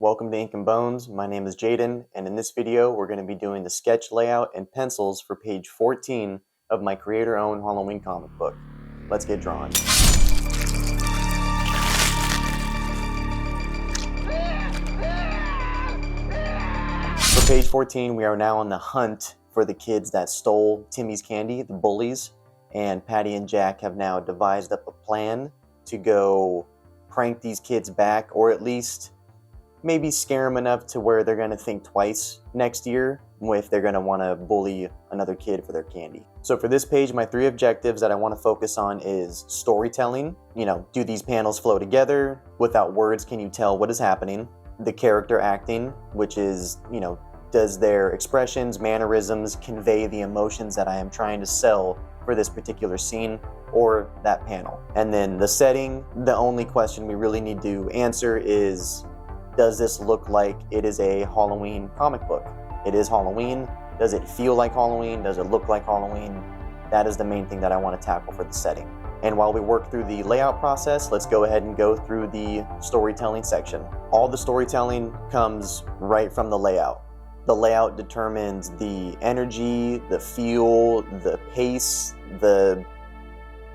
Welcome to Ink and Bones. My name is Jaden, and in this video we're going to be doing the sketch layout and pencils for page 14 of my creator-owned Halloween comic book. Let's get drawing. For page 14, we are now on the hunt for the kids that stole Timmy's candy, the bullies, and Patty and Jack have now devised up a plan to go prank these kids back, or at least maybe scare them enough to where they're going to think twice next year if they're going to want to bully another kid for their candy. So for this page, my three objectives that I want to focus on is storytelling. Do these panels flow together? Without words, can you tell what is happening? The character acting, which is, does their expressions, mannerisms convey the emotions that I am trying to sell for this particular scene or that panel? And then the setting, the only question we really need to answer is, does this look like it is a Halloween comic book? It is Halloween. Does it feel like Halloween? Does it look like Halloween? That is the main thing that I want to tackle for the setting. And while we work through the layout process, let's go ahead and go through the storytelling section. All the storytelling comes right from the layout. The layout determines the energy, the feel, the pace, the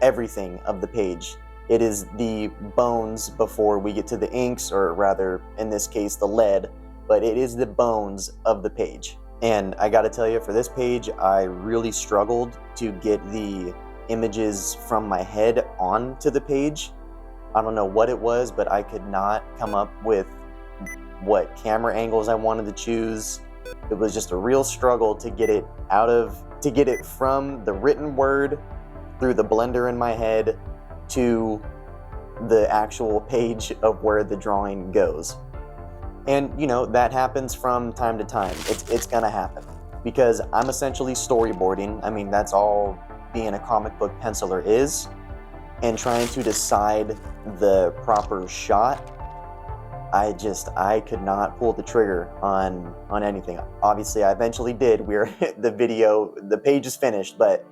everything of the page. It is the bones before we get to the inks, or rather, in this case, the lead, but it is the bones of the page. And I gotta tell you, for this page, I really struggled to get the images from my head onto the page. I don't know what it was, but I could not come up with what camera angles I wanted to choose. It was just a real struggle to get it from the written word through the blender in my head to the actual page of where the drawing goes. And that happens from time to time. It's gonna happen because I'm essentially storyboarding. I mean, that's all being a comic book penciler is, and trying to decide the proper shot. I could not pull the trigger on anything. Obviously I eventually did. The page is finished, but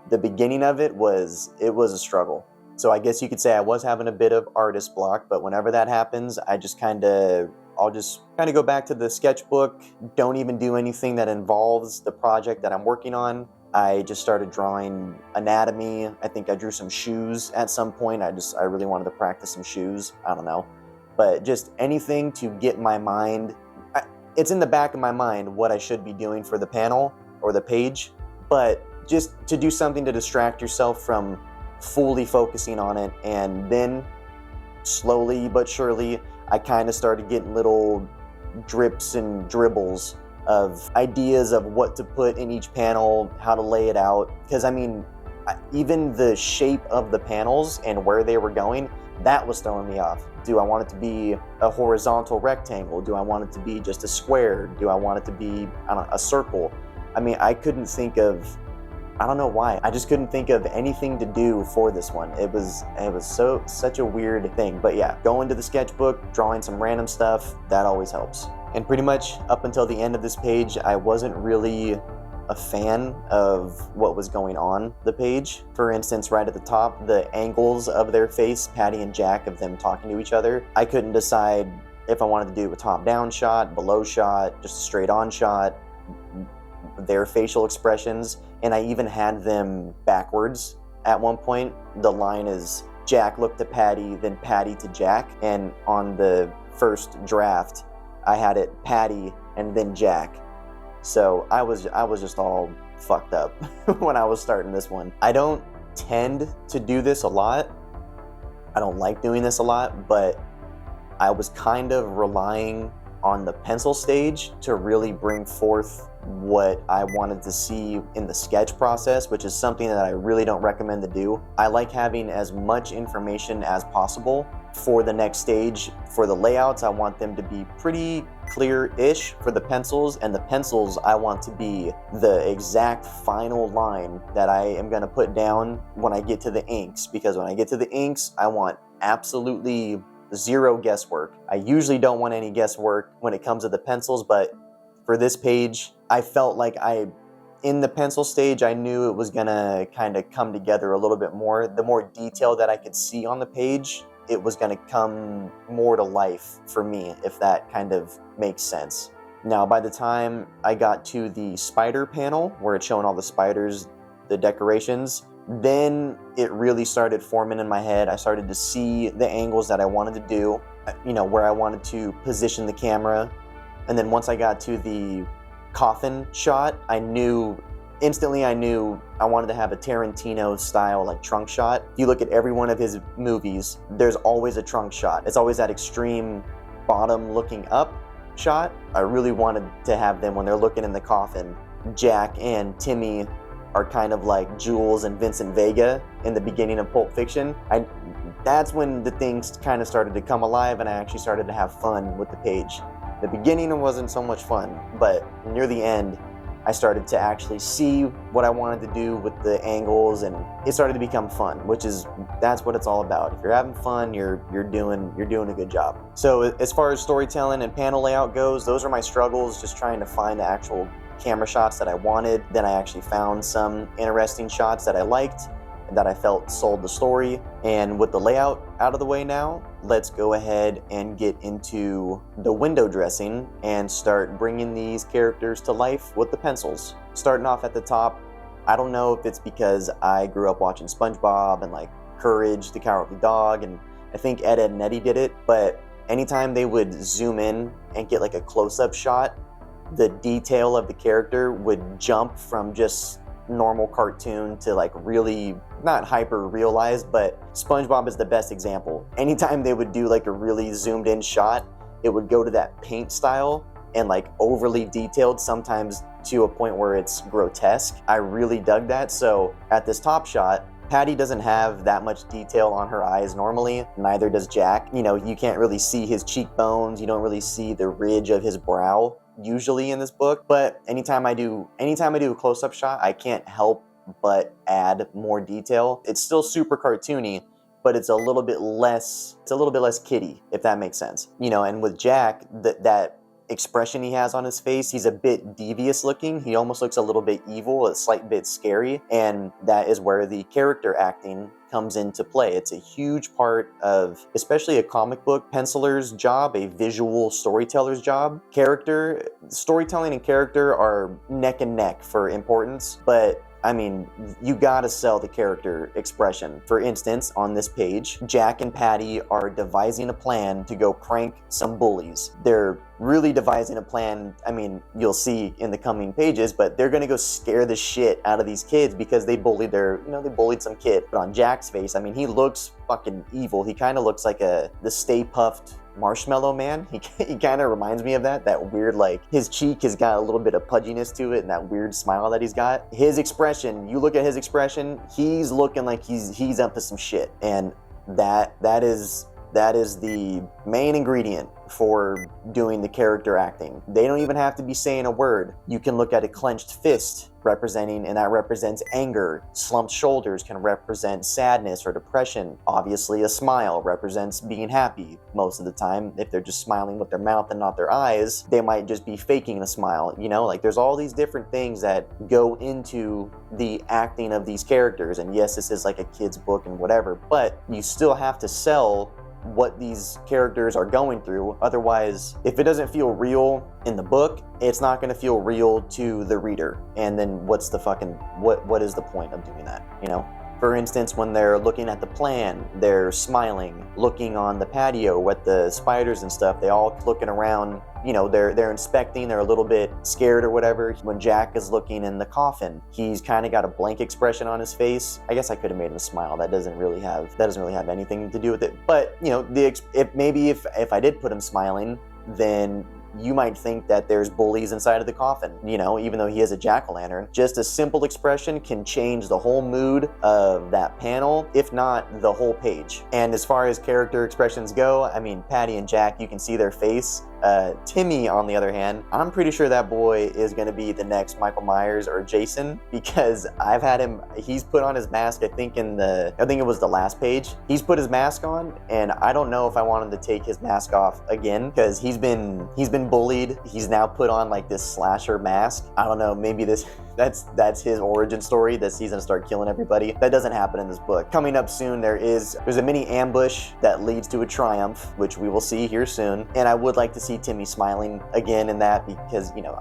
the beginning of it was a struggle. So I guess you could say I was having a bit of artist block, but whenever that happens, I'll just kind of go back to the sketchbook, don't even do anything that involves the project that I'm working on. I just started drawing anatomy. I think I drew some shoes at some point. I really wanted to practice some shoes. I don't know. But just anything to get my mind, it's in the back of my mind what I should be doing for the panel or the page, but just to do something to distract yourself from fully focusing on it. And then slowly but surely I kind of started getting little drips and dribbles of ideas of what to put in each panel, how to lay it out, because I mean, even the shape of the panels and where they were going, that was throwing me off. Do I want it to be a horizontal rectangle? Do I want it to be just a square? Do I want it to be, a circle? I mean, I couldn't think of, I don't know why. I just couldn't think of anything to do for this one. It was such a weird thing. But yeah, going to the sketchbook, drawing some random stuff, that always helps. And pretty much up until the end of this page, I wasn't really a fan of what was going on the page. For instance, right at the top, the angles of their face, Patty and Jack, of them talking to each other, I couldn't decide if I wanted to do a top-down shot, below shot, just a straight-on shot, their facial expressions, and I even had them backwards at one point. The line is Jack looked to Patty, then Patty to Jack, and on the first draft I had it Patty and then Jack. So I was just all fucked up when I was starting this one. I don't tend to do this a lot. I don't like doing this a lot, but I was kind of relying on the pencil stage to really bring forth what I wanted to see in the sketch process, which is something that I really don't recommend to do. I like having as much information as possible for the next stage. For the layouts, I want them to be pretty clear-ish for the pencils, and the pencils I want to be the exact final line that I am going to put down when I get to the inks, because when I get to the inks, I want absolutely zero guesswork. I usually don't want any guesswork when it comes to the pencils, but for this page, I felt like in the pencil stage, I knew it was gonna kind of come together a little bit more. The more detail that I could see on the page, it was going to come more to life for me, if that kind of makes sense. Now, by the time I got to the spider panel, where it's showing all the spiders, the decorations, then it really started forming in my head. I started to see the angles that I wanted to do, where I wanted to position the camera. And then once I got to the coffin shot, instantly I knew I wanted to have a Tarantino style like trunk shot. If you look at every one of his movies, there's always a trunk shot. It's always that extreme bottom looking up shot. I really wanted to have them when they're looking in the coffin. Jack and Timmy are kind of like Jules and Vincent Vega in the beginning of Pulp Fiction. That's when the things kind of started to come alive, and I actually started to have fun with the page. The beginning it wasn't so much fun, but near the end I started to actually see what I wanted to do with the angles, and it started to become fun, that's what it's all about. If you're having fun, you're doing a good job. So as far as storytelling and panel layout goes, those are my struggles, just trying to find the actual camera shots that I wanted. Then I actually found some interesting shots that I liked, that I felt sold the story. And with the layout out of the way now, let's go ahead and get into the window dressing and start bringing these characters to life with the pencils. Starting off at the top, I don't know if it's because I grew up watching SpongeBob and like Courage the Cowardly Dog, and I think Ed, Edd and Eddy did it, but anytime they would zoom in and get like a close-up shot, the detail of the character would jump from just normal cartoon to like really not hyper realized, but SpongeBob is the best example. Anytime they would do like a really zoomed in shot, it would go to that paint style and like overly detailed, sometimes to a point where it's grotesque. I really dug that. So at this top shot, Patty doesn't have that much detail on her eyes normally, neither does Jack. You can't really see his cheekbones, you don't really see the ridge of his brow usually in this book, but anytime I do a close-up shot, I can't help but add more detail. It's still super cartoony, but it's a little bit less kiddie, if that makes sense. And with Jack, that expression he has on his face, he's a bit devious looking. He almost looks a little bit evil, a slight bit scary, and that is where the character acting comes into play. It's a huge part of, especially a comic book penciler's job, a visual storyteller's job. Storytelling and character are neck and neck for importance, but I mean, you gotta sell the character expression. For instance, on this page, Jack and Patty are devising a plan to go prank some bullies. They're really devising a plan, you'll see in the coming pages, but they're gonna go scare the shit out of these kids because they bullied they bullied some kid. But on Jack's face, he looks fucking evil. He kind of looks like the Stay Puft Marshmallow Man. He kind of reminds me of that weird, like, his cheek has got a little bit of pudginess to it, and that weird smile that he's got. His expression, you look at his expression, he's looking like he's up to some shit, and that is the main ingredient for doing the character acting. They don't even have to be saying a word. You can look at a clenched fist and that represents anger. Slumped shoulders can represent sadness or depression. Obviously, a smile represents being happy. Most of the time, if they're just smiling with their mouth and not their eyes, they might just be faking a smile. There's all these different things that go into the acting of these characters. And yes, this is like a kid's book and whatever, but you still have to sell what these characters are going through. Otherwise, if it doesn't feel real in the book, it's not going to feel real to the reader. And then what is the point of doing that? For instance, when they're looking at the plan, they're smiling, looking on the patio at the spiders and stuff. They all looking around, they're inspecting, they're a little bit scared or whatever. When Jack is looking in the coffin, he's kind of got a blank expression on his face. I guess I could have made him smile. That doesn't really have anything to do with it. But, if I did put him smiling, then you might think that there's bullies inside of the coffin, even though he is a jack-o'-lantern. Just a simple expression can change the whole mood of that panel, if not the whole page. And as far as character expressions go, Patty and Jack, you can see their face. Timmy, on the other hand, I'm pretty sure that boy is going to be the next Michael Myers or Jason, because I've had him, he's put on his mask, I think it was the last page. He's put his mask on, and I don't know if I want him to take his mask off again, because he's been been bullied. He's now put on like this slasher mask. I don't know, maybe that's his origin story, that he's gonna start killing everybody. That doesn't happen in this book. Coming up soon, there's a mini ambush that leads to a triumph, which we will see here soon. And I would like to see Timmy smiling again in that, because, you know,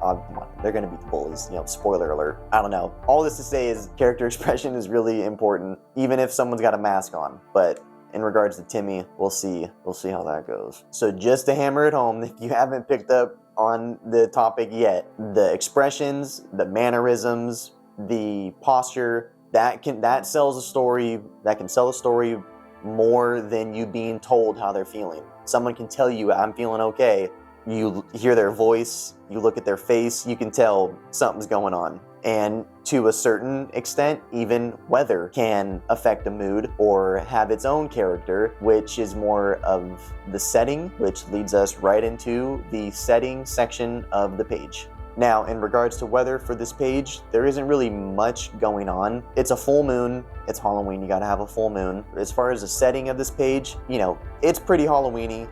they're gonna beat the bullies, you know, spoiler alert. I don't know. All this to say is character expression is really important, even if someone's got a mask on. But in regards to Timmy, we'll see how that goes. So just to hammer it home, if you haven't picked up on the topic yet, the expressions, the mannerisms, the posture, that sells a story. That can sell a story more than you being told how they're feeling. Someone can tell you, I'm feeling okay. You hear their voice, you look at their face, you can tell something's going on. And to a certain extent, even weather can affect a mood or have its own character, which is more of the setting, which leads us right into the setting section of the page. Now, in regards to weather for this page, there isn't really much going on. It's a full moon. It's Halloween. You gotta have a full moon. As far as the setting of this page, you know, it's pretty Halloween-y.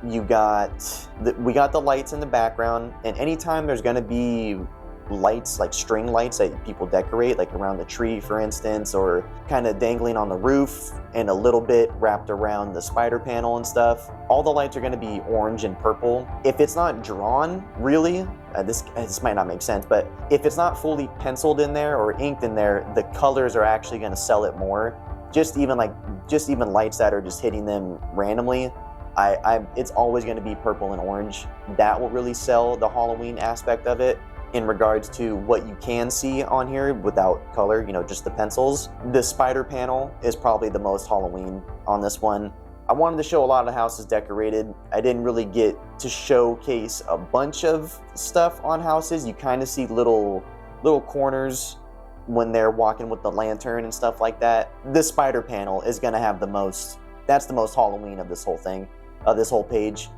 We got the lights in the background, and anytime there's gonna be lights, like string lights that people decorate, like around the tree, for instance, or kind of dangling on the roof and a little bit wrapped around the spider panel and stuff, all the lights are going to be orange and purple. If it's not drawn, really, this might not make sense, but if it's not fully penciled in there or inked in there, the colors are actually going to sell it more. Just even lights that are just hitting them randomly, it's always going to be purple and orange. That will really sell the Halloween aspect of it. In regards to what you can see on here without color, you know, just the pencils. The spider panel is probably the most Halloween on this one. I wanted to show a lot of the houses decorated. I didn't really get to showcase a bunch of stuff on houses. You kind of see little corners when they're walking with the lantern and stuff like that. The spider panel is gonna have that's the most Halloween of this whole thing, of this whole page.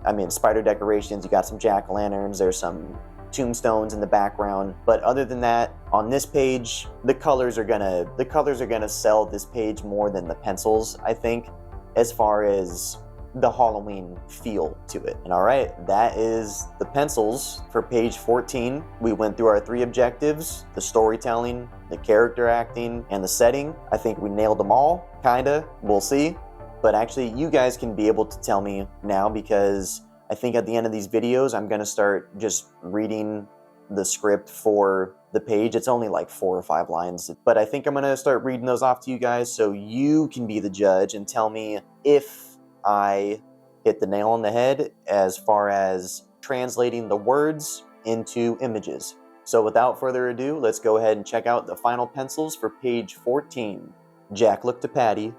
I mean, spider decorations, you got some jack-o'-lanterns, there's some tombstones in the background, but other than that, on this page, the colors are gonna sell this page more than the pencils, I think, as far as the Halloween feel to it. And all right, that is the pencils for page 14. We went through our 3 objectives: the storytelling, the character acting, and the setting. I think we nailed them all, kinda. We'll see. But actually, you guys can be able to tell me now, because I think at the end of these videos, I'm gonna start just reading the script for the page. It's only like 4 or 5 lines, but I think I'm gonna start reading those off to you guys so you can be the judge and tell me if I hit the nail on the head as far as translating the words into images. So without further ado, let's go ahead and check out the final pencils for page 14. Jack looked to Patty,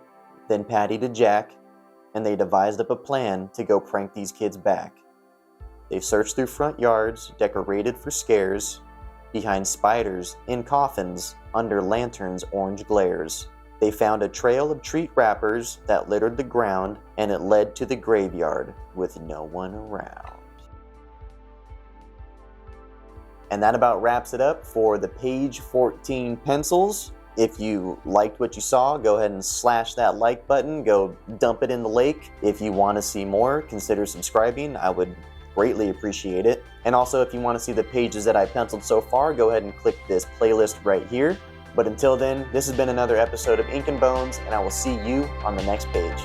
then Patty to Jack, and they devised up a plan to go prank these kids back. They searched through front yards decorated for scares, behind spiders, in coffins, under lanterns' orange glares. They found a trail of treat wrappers that littered the ground, and it led to the graveyard with no one around. And that about wraps it up for the page 14 pencils. If you liked what you saw, go ahead and slash that like button. Go dump it in the lake. If you want to see more, consider subscribing. I would greatly appreciate it. And also, if you want to see the pages that I penciled so far, go ahead and click this playlist right here. But until then, this has been another episode of Ink and Bones, and I will see you on the next page.